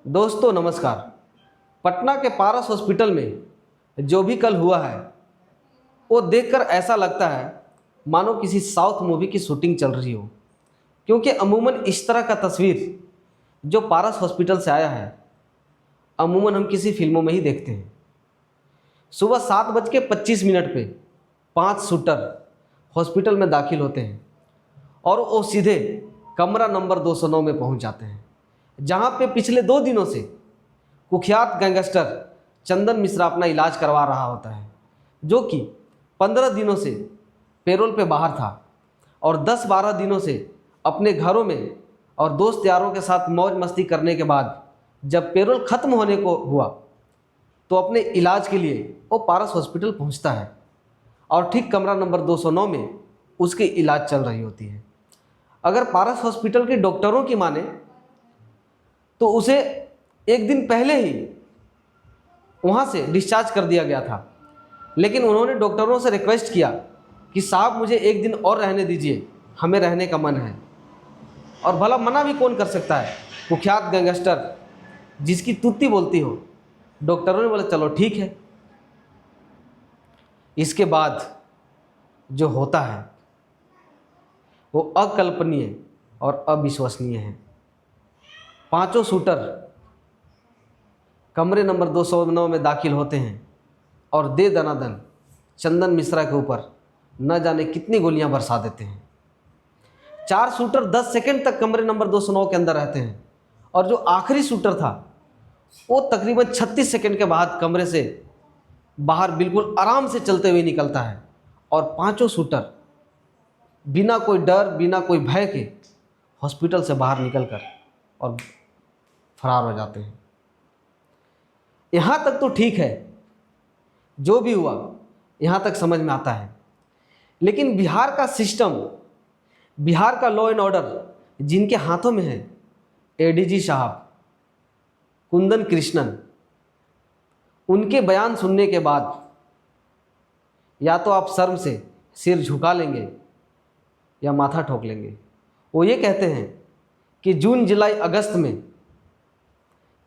दोस्तों नमस्कार। पटना के पारस हॉस्पिटल में जो भी कल हुआ है वो देखकर ऐसा लगता है मानो किसी साउथ मूवी की शूटिंग चल रही हो, क्योंकि अमूमन इस तरह का तस्वीर जो पारस हॉस्पिटल से आया है अमूमन हम किसी फिल्मों में ही देखते हैं। सुबह 7:25 पे 5 शूटर हॉस्पिटल में दाखिल होते हैं और वो सीधे कमरा नंबर 209 में पहुंच जाते हैं, जहां पे पिछले 2 दिनों से कुख्यात गैंगस्टर चंदन मिश्रा अपना इलाज करवा रहा होता है, जो कि 15 दिनों से पेरोल पे बाहर था और 10-12 दिनों से अपने घरों में और दोस्त यारों के साथ मौज मस्ती करने के बाद जब पेरोल ख़त्म होने को हुआ तो अपने इलाज के लिए वो पारस हॉस्पिटल पहुंचता है और ठीक कमरा नंबर 209 में उसकी इलाज चल रही होती है। अगर पारस हॉस्पिटल के डॉक्टरों की माने तो उसे एक दिन पहले ही वहाँ से डिस्चार्ज कर दिया गया था, लेकिन उन्होंने डॉक्टरों से रिक्वेस्ट किया कि साहब मुझे एक दिन और रहने दीजिए, हमें रहने का मन है। और भला मना भी कौन कर सकता है, कुख्यात गैंगस्टर जिसकी तुत्ती बोलती हो। डॉक्टरों ने बोला चलो ठीक है। इसके बाद जो होता है वो अकल्पनीय और अविश्वसनीय है। 5 शूटर कमरे नंबर 209 में दाखिल होते हैं और दे दनादन चंदन मिश्रा के ऊपर न जाने कितनी गोलियां बरसा देते हैं। 4 शूटर 10 सेकंड तक कमरे नंबर 209 के अंदर रहते हैं और जो आखिरी शूटर था वो तकरीबन 36 सेकंड के बाद कमरे से बाहर बिल्कुल आराम से चलते हुए निकलता है और 5 शूटर बिना कोई डर बिना कोई भय के हॉस्पिटल से बाहर निकलकर और फरार हो जाते हैं। यहाँ तक तो ठीक है, जो भी हुआ यहाँ तक समझ में आता है, लेकिन बिहार का सिस्टम, बिहार का लॉ एंड ऑर्डर जिनके हाथों में है, एडीजी साहब कुंदन कृष्णन, उनके बयान सुनने के बाद या तो आप शर्म से सिर झुका लेंगे या माथा ठोक लेंगे। वो ये कहते हैं कि जून जुलाई अगस्त में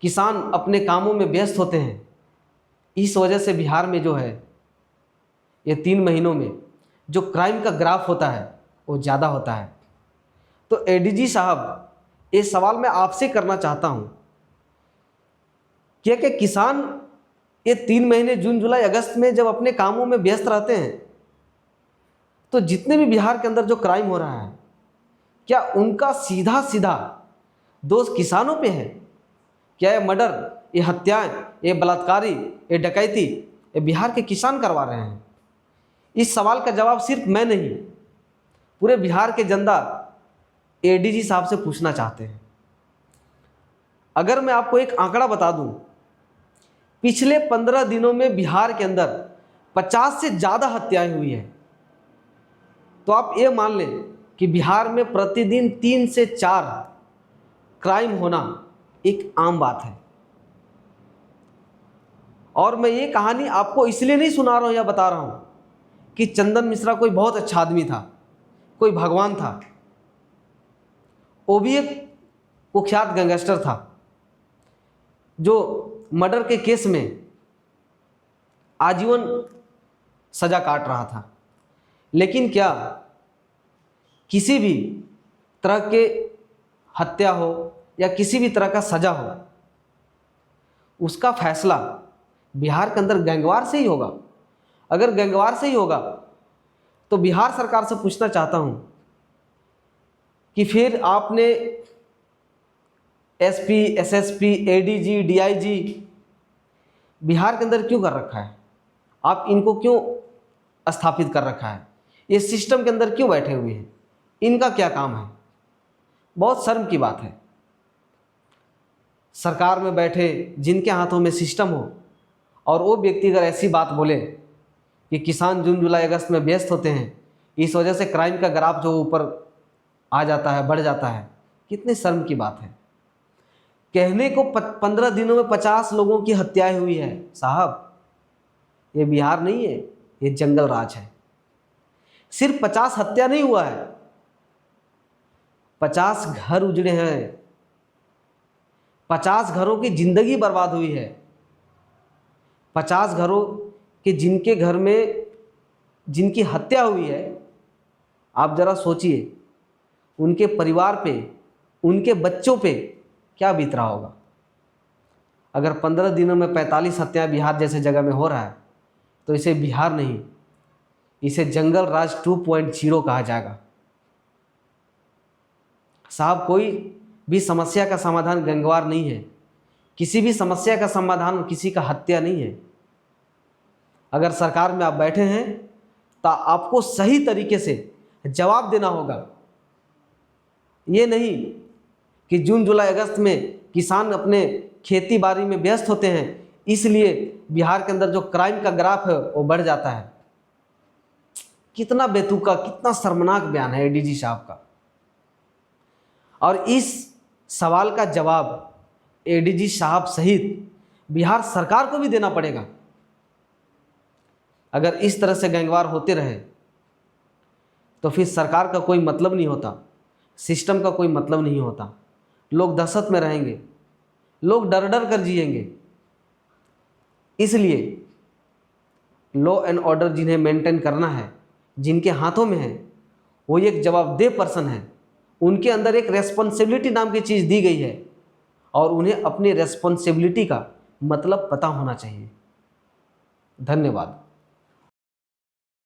किसान अपने कामों में व्यस्त होते हैं, इस वजह से बिहार में जो है ये 3 महीनों में जो क्राइम का ग्राफ होता है वो ज़्यादा होता है। तो एडीजी साहब, ये सवाल मैं आपसे करना चाहता हूँ कि किसान ये 3 महीने जून जुलाई अगस्त में जब अपने कामों में व्यस्त रहते हैं तो जितने भी बिहार के अंदर जो क्राइम हो रहा है, क्या उनका सीधा सीधा दोष किसानों पे है? क्या ये मर्डर, ये हत्याएं, ये बलात्कारी, ये डकैती ये बिहार के किसान करवा रहे हैं? इस सवाल का जवाब सिर्फ मैं नहीं, पूरे बिहार के जनता एडीजी साहब से पूछना चाहते हैं। अगर मैं आपको एक आंकड़ा बता दूं, पिछले 15 दिनों में बिहार के अंदर 50 से ज़्यादा हत्याएं हुई हैं, तो आप ये मान लें कि बिहार में प्रतिदिन 3 से 4 क्राइम होना एक आम बात है। और मैं ये कहानी आपको इसलिए नहीं सुना रहा हूँ या बता रहा हूँ कि चंदन मिश्रा कोई बहुत अच्छा आदमी था, कोई भगवान था। वो भी एक कुख्यात गैंगस्टर था जो मर्डर के केस में आजीवन सजा काट रहा था। लेकिन क्या किसी भी तरह के हत्या हो या किसी भी तरह का सजा हो, उसका फैसला बिहार के अंदर गैंगवार से ही होगा? अगर गैंगवार से ही होगा तो बिहार सरकार से पूछना चाहता हूं कि फिर आपने SP, SSP, ADG, DIG Bihar के अंदर क्यों कर रखा है? आप इनको क्यों स्थापित कर रखा है? ये सिस्टम के अंदर क्यों बैठे हुए हैं? इनका क्या काम है? बहुत शर्म की बात है। सरकार में बैठे जिनके हाथों में सिस्टम हो और वो व्यक्ति अगर ऐसी बात बोले कि किसान जून जुलाई अगस्त में व्यस्त होते हैं, इस वजह से क्राइम का ग्राफ जो ऊपर आ जाता है, बढ़ जाता है, कितनी शर्म की बात है। कहने को 15 दिनों में 50 लोगों की हत्याएं हुई है। साहब, ये बिहार नहीं है, ये जंगल राज है। सिर्फ 50 हत्या नहीं हुआ है, 50 घर उजड़े हैं, 50 घरों की जिंदगी बर्बाद हुई है। 50 घरों के जिनके घर में जिनकी हत्या हुई है, आप जरा सोचिए उनके परिवार पे, उनके बच्चों पे क्या बीत रहा होगा। अगर 15 दिनों में 45 हत्याएं बिहार जैसे जगह में हो रहा है तो इसे बिहार नहीं, इसे जंगल राज 2.0 कहा जाएगा। साहब, कोई भी समस्या का समाधान गैंगवार नहीं है, किसी भी समस्या का समाधान किसी का हत्या नहीं है। अगर सरकार में आप बैठे हैं तो आपको सही तरीके से जवाब देना होगा। ये नहीं कि जून जुलाई अगस्त में किसान अपने खेती बाड़ी में व्यस्त होते हैं, इसलिए बिहार के अंदर जो क्राइम का ग्राफ है वो बढ़ जाता है। कितना बेतुका, कितना शर्मनाक बयान है एडीजी साहब का। और इस सवाल का जवाब एडीजी साहब सहित बिहार सरकार को भी देना पड़ेगा। अगर इस तरह से गैंगवार होते रहे तो फिर सरकार का कोई मतलब नहीं होता, सिस्टम का कोई मतलब नहीं होता। लोग दहशत में रहेंगे, लोग डर डर कर जिएंगे। इसलिए लॉ एंड ऑर्डर जिन्हें मेंटेन करना है, जिनके हाथों में है, वो एक जवाबदेह पर्सन है। उनके अंदर एक रेस्पॉन्सिबिलिटी नाम की चीज़ दी गई है और उन्हें अपनी रेस्पॉन्सिबिलिटी का मतलब पता होना चाहिए। धन्यवाद।